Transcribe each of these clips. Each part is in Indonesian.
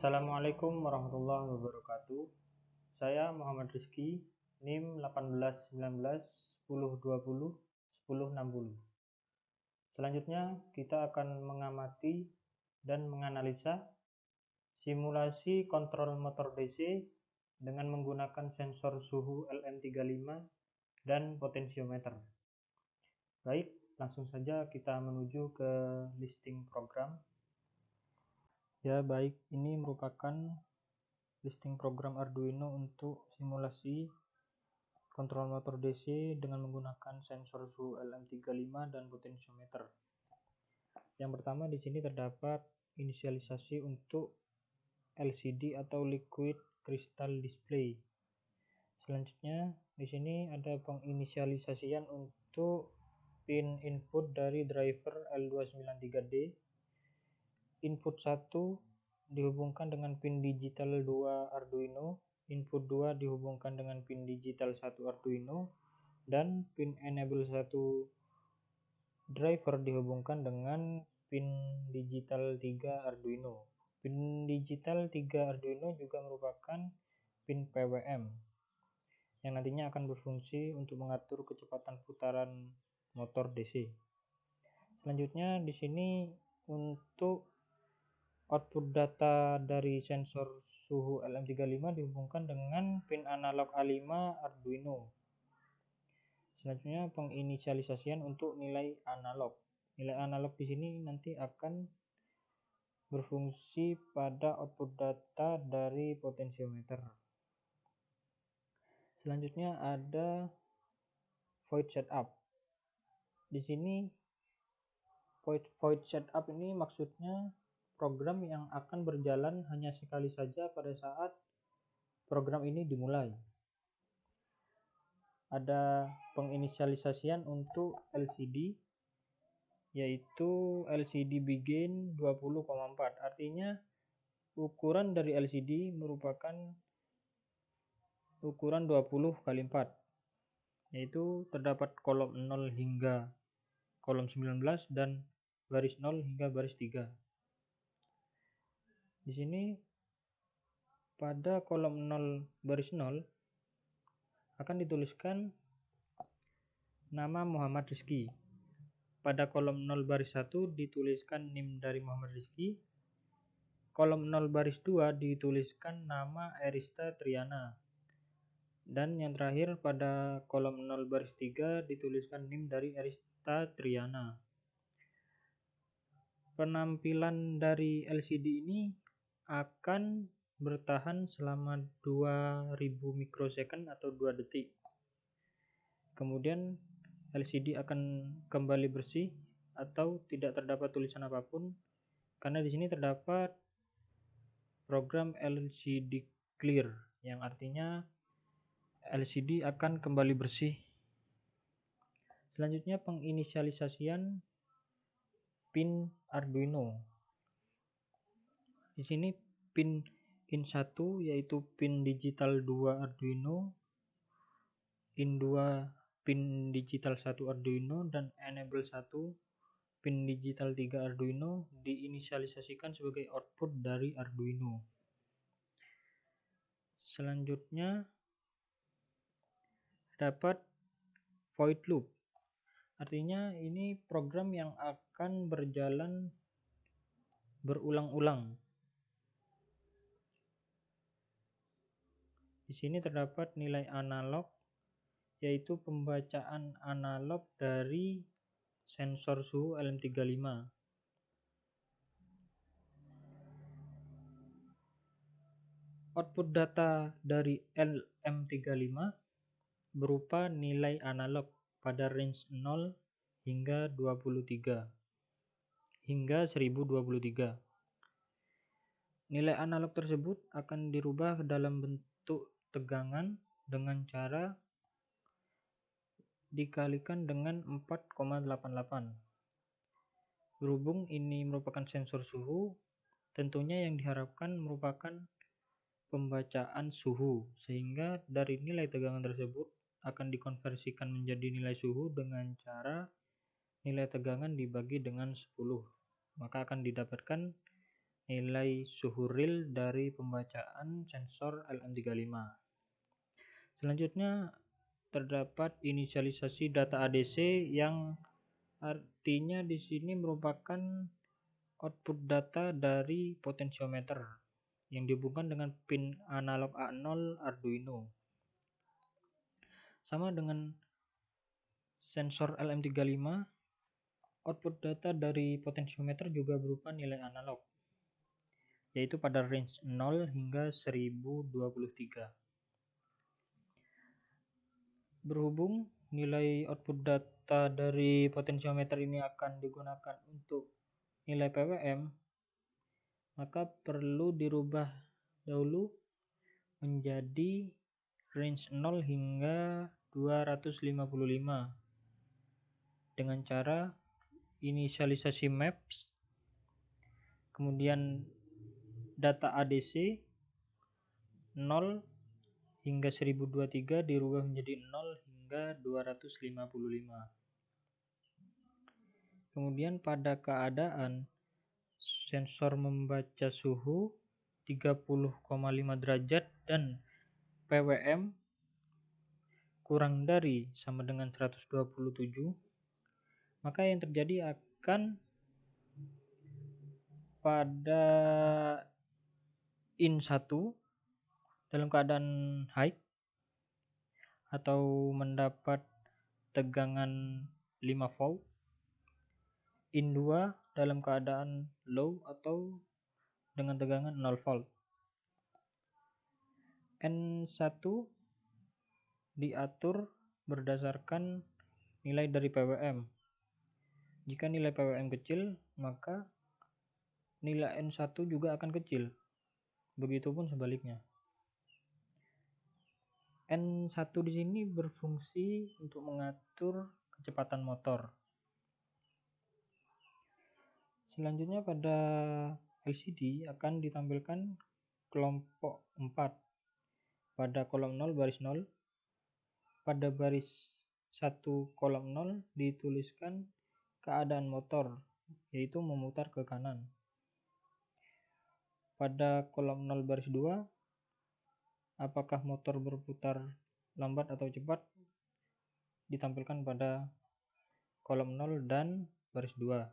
Assalamualaikum warahmatullahi wabarakatuh. Saya Muhammad Rizky, NIM 1819 1020 1060. Selanjutnya kita akan mengamati dan menganalisa simulasi kontrol motor DC dengan menggunakan sensor suhu LM35 dan potensiometer. Baik, langsung saja kita menuju ke listing program. Ya, baik, ini merupakan listing program Arduino untuk simulasi kontrol motor DC dengan menggunakan sensor suhu LM35 dan potensiometer. Yang pertama di sini terdapat inisialisasi untuk LCD atau Liquid Crystal Display. Selanjutnya di sini ada penginisialisasian untuk pin input dari driver L293D. Input 1 dihubungkan dengan pin digital 2 Arduino, input 2 dihubungkan dengan pin digital 1 Arduino, dan pin enable 1 driver dihubungkan dengan pin digital 3 Arduino. Pin digital 3 Arduino juga merupakan pin PWM yang nantinya akan berfungsi untuk mengatur kecepatan putaran motor DC. Selanjutnya di sini untuk output data dari sensor suhu LM35 dihubungkan dengan pin analog A5 Arduino. Selanjutnya penginisialisasian untuk nilai analog. Nilai analog di sini nanti akan berfungsi pada output data dari potensiometer. Selanjutnya ada void setup. Di sini void setup ini maksudnya program yang akan berjalan hanya sekali saja pada saat program ini dimulai. Ada penginisialisasian untuk LCD, yaitu LCD begin 20,4. Artinya ukuran dari LCD merupakan ukuran 20x4, yaitu terdapat kolom 0 hingga kolom 19 dan baris 0 hingga baris 3. Di sini pada kolom 0 baris 0 akan dituliskan nama Muhammad Rizky. Pada kolom 0 baris 1 dituliskan NIM dari Muhammad Rizky. Kolom 0 baris 2 dituliskan nama Erista Triana. Dan yang terakhir pada kolom 0 baris 3 dituliskan NIM dari Erista Triana. Penampilan dari LCD ini akan bertahan selama 2000 mikrosecond atau 2 detik. Kemudian LCD akan kembali bersih atau tidak terdapat tulisan apapun karena di sini terdapat program LCD clear yang artinya LCD akan kembali bersih. Selanjutnya penginisialisasian pin Arduino. Di sini pin in 1 yaitu pin digital 2 Arduino, in 2 pin digital 1 Arduino, dan enable 1 pin digital 3 Arduino diinisialisasikan sebagai output dari Arduino. Selanjutnya dapat void loop. Artinya ini program yang akan berjalan berulang-ulang. Di sini terdapat nilai analog, yaitu pembacaan analog dari sensor suhu LM35. Output data dari LM35 berupa nilai analog pada range 0 hingga 23 hingga 1023. Nilai analog tersebut akan dirubah dalam bentuk tegangan dengan cara dikalikan dengan 4,88. Berhubung ini merupakan sensor suhu, tentunya yang diharapkan merupakan pembacaan suhu, sehingga dari nilai tegangan tersebut akan dikonversikan menjadi nilai suhu dengan cara nilai tegangan dibagi dengan 10. Maka akan didapatkan nilai suhu real dari pembacaan sensor LM35. Selanjutnya terdapat inisialisasi data ADC yang artinya di sini merupakan output data dari potensiometer yang dihubungkan dengan pin analog A0 Arduino. Sama dengan sensor LM35, output data dari potensiometer juga berupa nilai analog, yaitu pada range 0 hingga 1023. Berhubung nilai output data dari potensiometer ini akan digunakan untuk nilai PWM, maka perlu dirubah dahulu menjadi range 0 hingga 255 dengan cara inisialisasi maps, kemudian data ADC 0 hingga 1023 dirubah menjadi 0 hingga 255. Kemudian pada keadaan sensor membaca suhu 30,5 derajat dan PWM kurang dari sama dengan 127, maka yang terjadi akan pada in1 dalam keadaan high atau mendapat tegangan 5 volt, in2 dalam keadaan low atau dengan tegangan 0 volt. N1 diatur berdasarkan nilai dari PWM. Jika nilai PWM kecil, maka nilai N1 juga akan kecil. Begitupun sebaliknya. N1 di sini berfungsi untuk mengatur kecepatan motor. Selanjutnya pada LCD akan ditampilkan kelompok 4. Pada kolom 0 baris 0, pada baris 1 kolom 0 dituliskan keadaan motor, yaitu memutar ke kanan. Pada kolom 0 baris 2, apakah motor berputar lambat atau cepat, ditampilkan pada kolom 0 dan baris 2.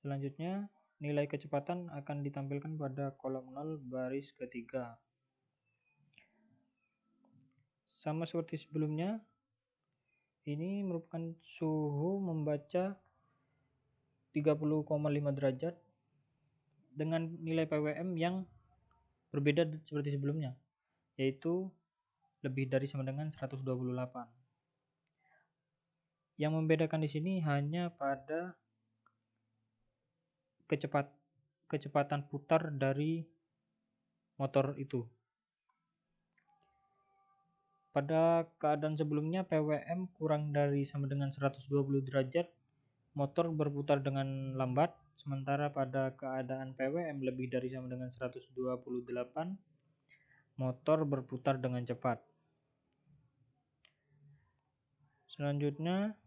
Selanjutnya, nilai kecepatan akan ditampilkan pada kolom 0 baris ketiga. Sama seperti sebelumnya, ini merupakan suhu membaca 30,5 derajat dengan nilai PWM yang berbeda seperti sebelumnya, yaitu lebih dari sama dengan 128. Yang membedakan di sini hanya pada kecepatan putar dari motor itu. Pada keadaan sebelumnya PWM kurang dari sama dengan 120 derajat, motor berputar dengan lambat, sementara pada keadaan PWM lebih dari sama dengan 128, motor berputar dengan cepat. Selanjutnya,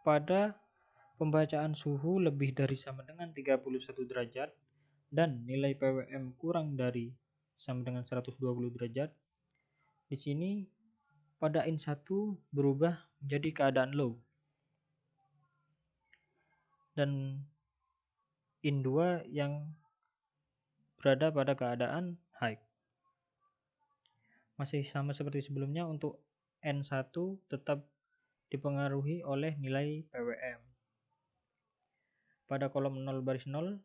pada pembacaan suhu lebih dari sama dengan 31 derajat dan nilai PWM kurang dari sama dengan 120 derajat, di sini pada in1 berubah menjadi keadaan low dan in2 yang berada pada keadaan high. Masih sama seperti sebelumnya, untuk N1 tetap dipengaruhi oleh nilai PWM. Pada kolom 0 baris 0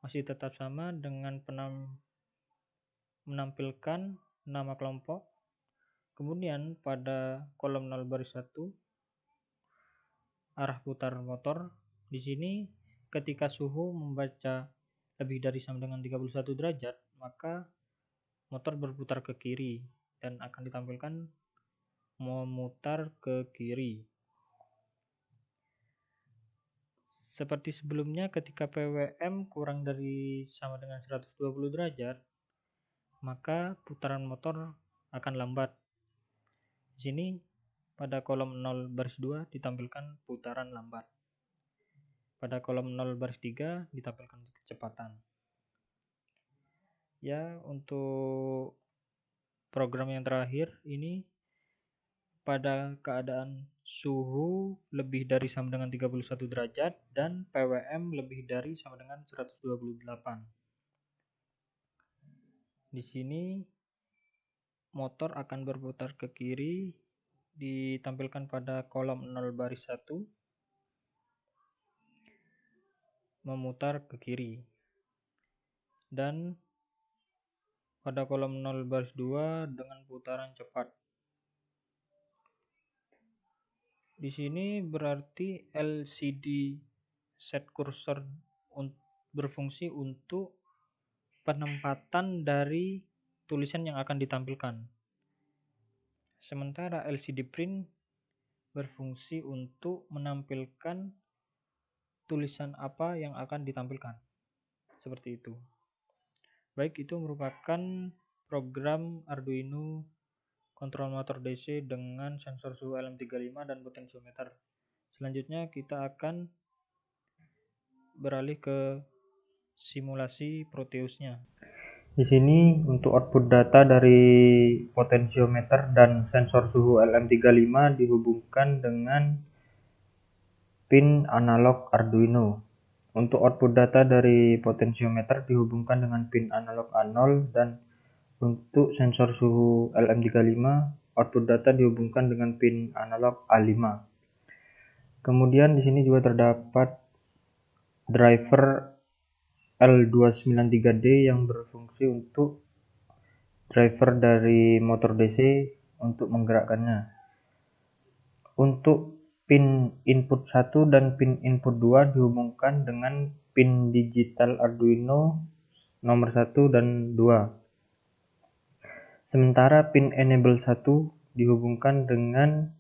masih tetap sama dengan menampilkan nama kelompok. Kemudian pada kolom 0 baris 1 arah putar motor. Di sini ketika suhu membaca lebih dari sama dengan 31 derajat, maka motor berputar ke kiri dan akan ditampilkan memutar ke kiri. Seperti sebelumnya, ketika PWM kurang dari sama dengan 120 derajat, maka putaran motor akan lambat. Di sini pada kolom 0 baris 2 ditampilkan putaran lambat. pada kolom 0 baris 3 ditampilkan kecepatan. Ya, untuk program yang terakhir ini pada keadaan suhu lebih dari sama dengan 31 derajat dan PWM lebih dari sama dengan 128. Di sini motor akan berputar ke kiri, ditampilkan pada kolom 0 baris 1, memutar ke kiri. Dan pada kolom 0 baris 2 dengan putaran cepat. Di sini berarti LCD set cursor berfungsi untuk penempatan dari tulisan yang akan ditampilkan. Sementara LCD print berfungsi untuk menampilkan tulisan apa yang akan ditampilkan. Seperti itu. Baik, itu merupakan program Arduino kontrol motor DC dengan sensor suhu LM35 dan potensiometer. Selanjutnya kita akan beralih ke simulasi Proteusnya. Di sini untuk output data dari potensiometer dan sensor suhu LM35 dihubungkan dengan pin analog Arduino. Untuk output data dari potensiometer dihubungkan dengan pin analog A0 dan untuk sensor suhu LM35 output data dihubungkan dengan pin analog A5. Kemudian di sini juga terdapat driver L293D yang berfungsi untuk driver dari motor DC untuk menggerakkannya. Untuk pin input 1 dan pin input 2 dihubungkan dengan pin digital Arduino nomor 1 dan 2. Sementara pin enable 1 dihubungkan dengan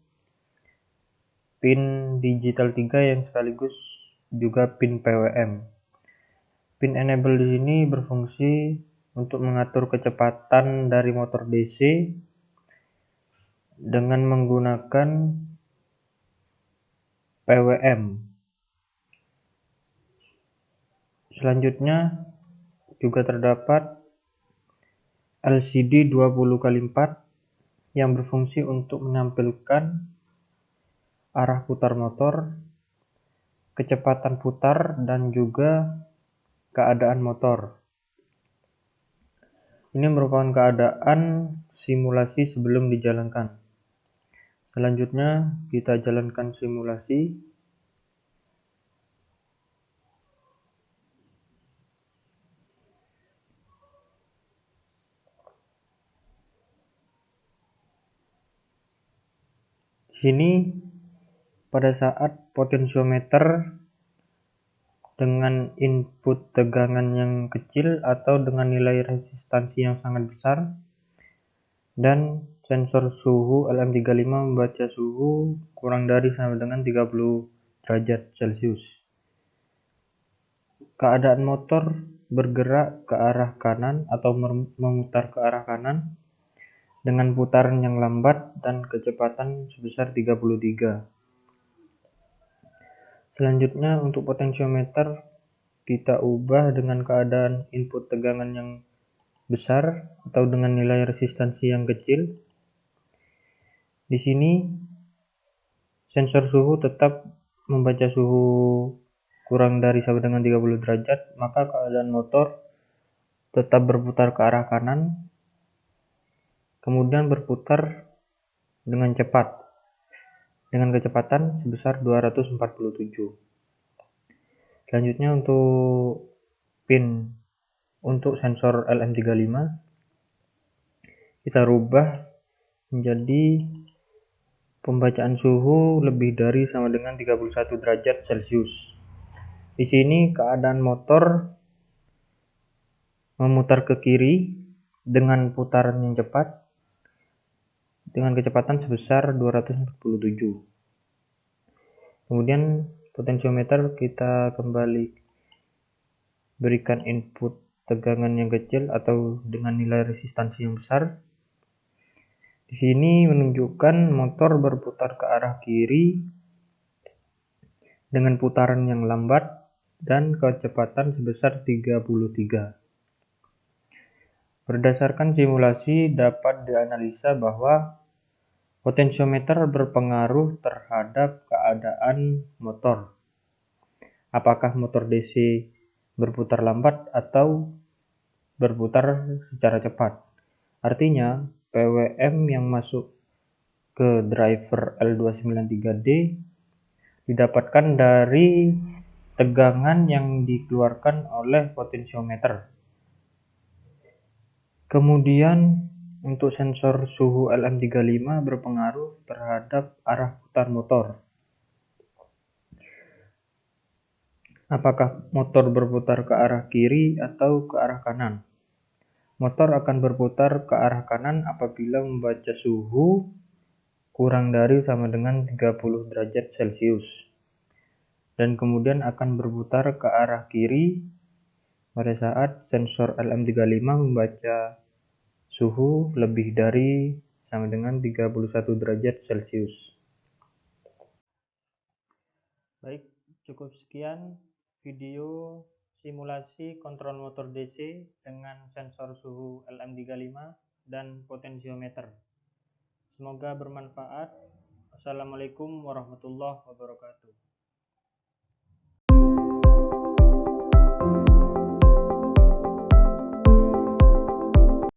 pin digital 3 yang sekaligus juga pin PWM. Pin enable di sini berfungsi untuk mengatur kecepatan dari motor DC dengan menggunakan PWM. Selanjutnya juga terdapat LCD 20x4 yang berfungsi untuk menampilkan arah putar motor, kecepatan putar, dan juga keadaan motor. Ini merupakan keadaan simulasi sebelum dijalankan. Selanjutnya kita jalankan simulasi. Di sini pada saat potensiometer dengan input tegangan yang kecil atau dengan nilai resistansi yang sangat besar dan sensor suhu LM35 membaca suhu kurang dari sama dengan 30 derajat Celcius. Keadaan motor bergerak ke arah kanan atau memutar ke arah kanan dengan putaran yang lambat dan kecepatan sebesar 33. Selanjutnya untuk potensiometer kita ubah dengan keadaan input tegangan yang besar atau dengan nilai resistansi yang kecil. Di sini sensor suhu tetap membaca suhu kurang dari sama dengan 30 derajat, maka keadaan motor tetap berputar ke arah kanan, kemudian berputar dengan cepat dengan kecepatan sebesar 247. Selanjutnya untuk pin untuk sensor LM35 kita rubah menjadi pembacaan suhu lebih dari sama dengan 31 derajat Celcius. Di sini keadaan motor memutar ke kiri dengan putaran yang cepat dengan kecepatan sebesar 247. Kemudian potensiometer kita kembali berikan input tegangan yang kecil atau dengan nilai resistansi yang besar. Di sini menunjukkan motor berputar ke arah kiri dengan putaran yang lambat dan kecepatan sebesar 33. Berdasarkan simulasi dapat dianalisa bahwa potensiometer berpengaruh terhadap keadaan motor. Apakah motor DC berputar lambat atau berputar secara cepat. Artinya, PWM yang masuk ke driver L293D didapatkan dari tegangan yang dikeluarkan oleh potensiometer. Kemudian, untuk sensor suhu LM35 berpengaruh terhadap arah putar motor. Apakah motor berputar ke arah kiri atau ke arah kanan? Motor akan berputar ke arah kanan apabila membaca suhu kurang dari sama dengan 30 derajat Celcius. Dan kemudian akan berputar ke arah kiri pada saat sensor LM35 membaca suhu lebih dari sama dengan 31 derajat Celcius. Baik, cukup sekian video simulasi kontrol motor DC dengan sensor suhu LM35 dan potensiometer. Semoga bermanfaat. Assalamualaikum warahmatullahi wabarakatuh.